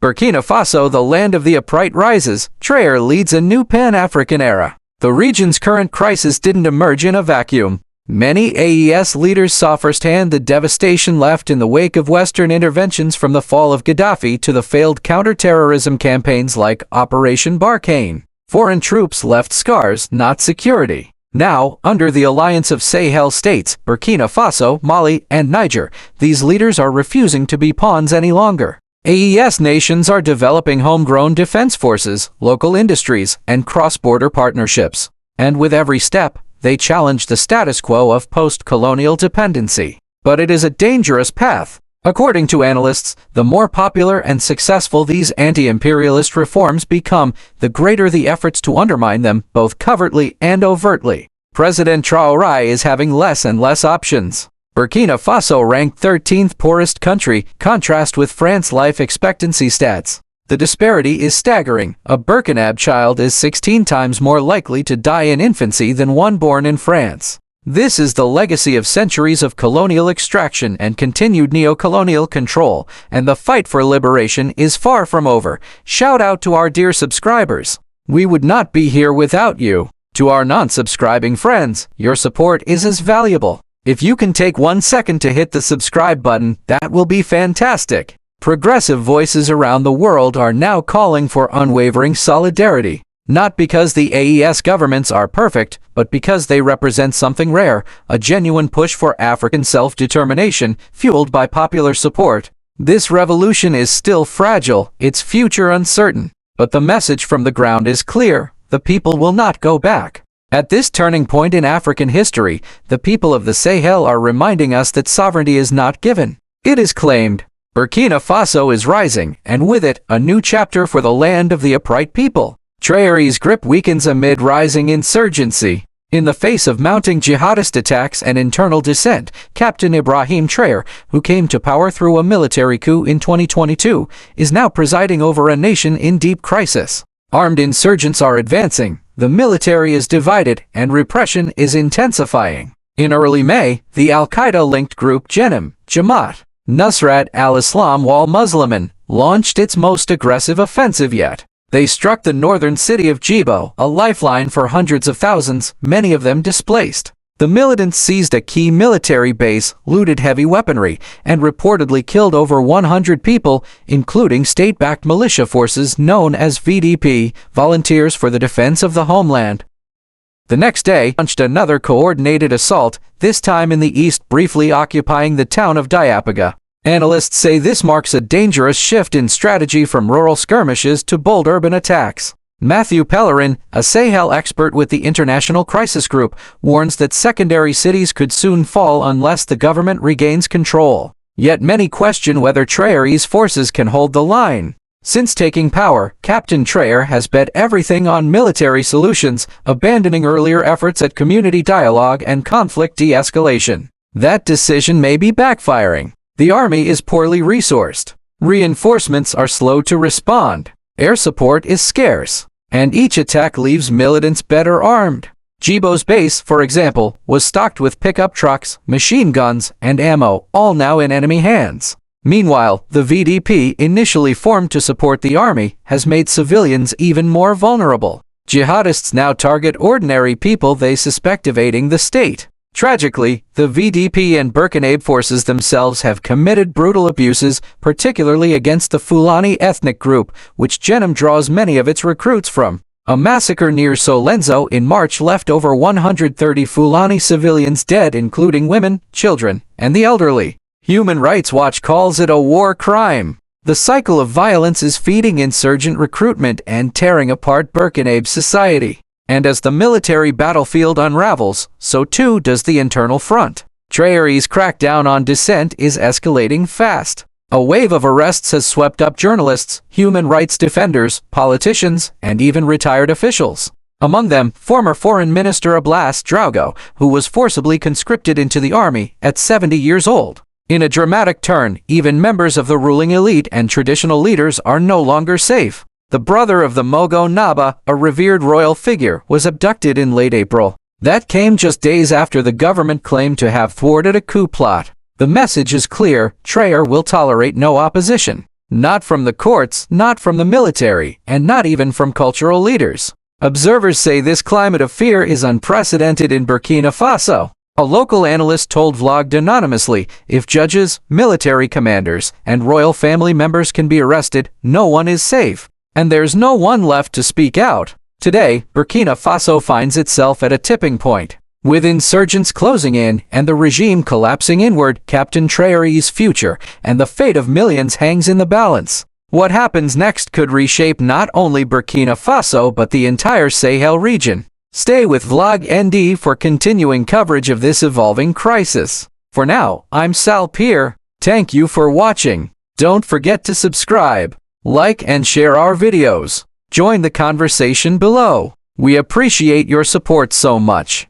Burkina Faso, the land of the upright, rises. Traore leads a new Pan-African era. The region's current crisis didn't emerge in a vacuum. Many AES leaders saw firsthand the devastation left in the wake of Western interventions, from the fall of Gaddafi to the failed counter-terrorism campaigns like Operation Barkhane. Foreign troops left scars, not security. Now, under the alliance of Sahel states, Burkina Faso, Mali, and Niger, these leaders are refusing to be pawns any longer. AES nations are developing homegrown defense forces, local industries, and cross-border partnerships. And with every step, they challenge the status quo of post-colonial dependency. But it is a dangerous path. According to analysts, the more popular and successful these anti-imperialist reforms become, the greater the efforts to undermine them, both covertly and overtly. President Traoré is having less and less options. Burkina Faso ranked 13th poorest country, contrast with France's life expectancy stats. The disparity is staggering. A Burkinab child is 16 times more likely to die in infancy than one born in France. This is the legacy of centuries of colonial extraction and continued neo-colonial control, and the fight for liberation is far from over. Shout out to our dear subscribers. We would not be here without you. To our non-subscribing friends, your support is as valuable. If you can take 1 second to hit the subscribe button, that will be fantastic. Progressive voices around the world are now calling for unwavering solidarity. Not because the AES governments are perfect, but because they represent something rare, a genuine push for African self-determination, fueled by popular support. This revolution is still fragile, its future uncertain. But the message from the ground is clear: the people will not go back. At this turning point in African history, the people of the Sahel are reminding us that sovereignty is not given. It is claimed. Burkina Faso is rising, and with it, a new chapter for the land of the upright people. Traoré's grip weakens amid rising insurgency. In the face of mounting jihadist attacks and internal dissent, Captain Ibrahim Traoré, who came to power through a military coup in 2022, is now presiding over a nation in deep crisis. Armed insurgents are advancing, the military is divided, and repression is intensifying. In early May, the al-Qaeda-linked group Jemaat Nusrat al-Islam wal Muslimin launched its most aggressive offensive yet. They struck the northern city of Djibo, a lifeline for hundreds of thousands, many of them displaced. The militants seized a key military base, looted heavy weaponry, and reportedly killed over 100 people, including state-backed militia forces known as VDP, Volunteers for the Defense of the Homeland. The next day, launched another coordinated assault, this time in the east, briefly occupying the town of Diapaga. Analysts say this marks a dangerous shift in strategy from rural skirmishes to bold urban attacks. Matthew Pellerin, a Sahel expert with the International Crisis Group, warns that secondary cities could soon fall unless the government regains control. Yet many question whether Traoré's forces can hold the line. Since taking power, Captain Traoré has bet everything on military solutions, abandoning earlier efforts at community dialogue and conflict de-escalation. That decision may be backfiring. The army is poorly resourced. Reinforcements are slow to respond. Air support is scarce. And each attack leaves militants better armed. Djibo's base, for example, was stocked with pickup trucks, machine guns, and ammo, all now in enemy hands. Meanwhile, the VDP, initially formed to support the army, has made civilians even more vulnerable. Jihadists now target ordinary people they suspect of aiding the state. Tragically, the VDP and Burkinab forces themselves have committed brutal abuses, particularly against the Fulani ethnic group, which Jenim draws many of its recruits from. A massacre near Solenzo in March left over 130 Fulani civilians dead, including women, children, and the elderly. Human Rights Watch calls it a war crime. The cycle of violence is feeding insurgent recruitment and tearing apart Burkinab society. And as the military battlefield unravels, so too does the internal front. Traoré's crackdown on dissent is escalating fast. A wave of arrests has swept up journalists, human rights defenders, politicians, and even retired officials. Among them, former Foreign Minister Ablass Drago, who was forcibly conscripted into the army at 70 years old. In a dramatic turn, even members of the ruling elite and traditional leaders are no longer safe. The brother of the Mogo Naba, a revered royal figure, was abducted in late April. That came just days after the government claimed to have thwarted a coup plot. The message is clear: Traoré will tolerate no opposition. Not from the courts, not from the military, and not even from cultural leaders. Observers say this climate of fear is unprecedented in Burkina Faso. A local analyst told Vlogged anonymously, if judges, military commanders, and royal family members can be arrested, no one is safe. And there's no one left to speak out. Today, Burkina Faso finds itself at a tipping point. With insurgents closing in and the regime collapsing inward, Captain Traoré's future and the fate of millions hangs in the balance. What happens next could reshape not only Burkina Faso but the entire Sahel region. Stay with Vlog ND for continuing coverage of this evolving crisis. For now, I'm Sal Pierre. Thank you for watching. Don't forget to subscribe, like and share our videos. Join the conversation below. We appreciate your support so much.